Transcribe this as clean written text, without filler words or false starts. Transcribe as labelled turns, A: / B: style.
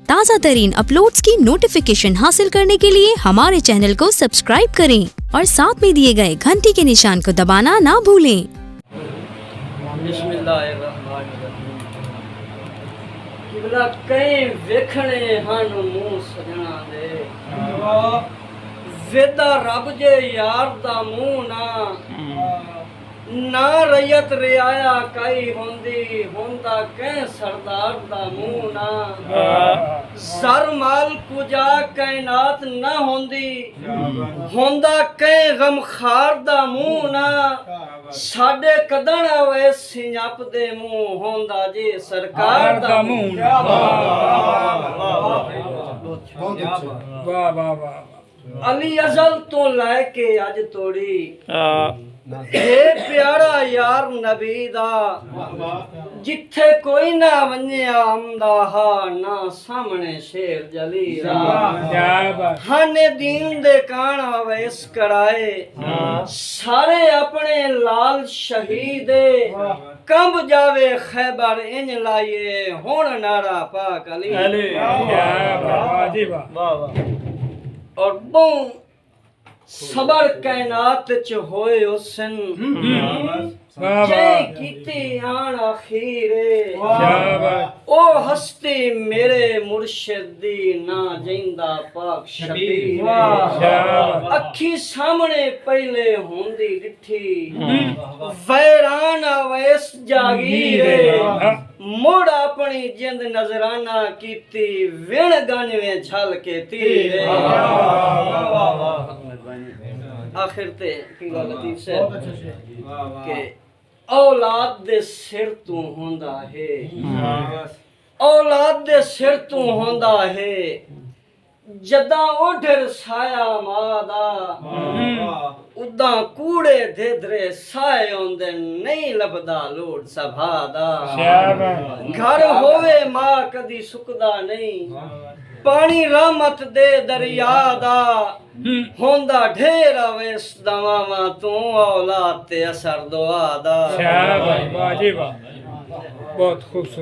A: ताज़ा तरीन अपलोड्स की नोटिफिकेशन हासिल करने के लिए हमारे चैनल को सब्सक्राइब करें और साथ में दिए गए घंटी के निशान को दबाना ना भूलें।
B: किबला कई वेखणे हन मुंह सजना दे वेदा रब जे यार दा मुंह ना रैयत रियाया कई होंदी होंदा कै सरदार दा मुंह ना सर माल कुजा कायनात ना होंदी होंदा कै गमखार दा मुंह ना साडे कदण आवे सिंजप दे मुंह होंदा जे सरकार दा मुंह।
C: वाह वाह वाह।
B: अली अजल तो लैके अज तोड़ी हे प्यारा यार नबी दा जिथे कोई ना वन्या आमदा हा ना सामने शेर जली हाने दीन दे कान अवैस कराए सारे अपने लाल शहीदे कंब जावे खैबर इंज लाइए हुण नारा पाक अली और बहु सबर कायनात च होए हुसन जय कीती आन आखिरे ओ हस्ती मेरे मुर्शिद दी ना जिंदा पाक शबीर अखी सामने पहले होंदी डिठी वैरान अवैस जागीरे मुड़ अपनी जिंद नजराना कीती विण गनवे छल के तीरे। आखिर ते की गल लतीफ से के औलाद दे सिर तू होंदा है औलाद दे सिर तू होंदा है जदा ओढ़र साया मादा उदा कूड़े धेधरे साए होंदे नहीं लभदा लोड सभा दा घर होवे मां कदी सुकदा नहीं पानी रहमत दे दरिया दा होंदा ढेर अवेस दवावा तू औलाद ते असर दुआ दा।
C: बहुत खूबसूरत।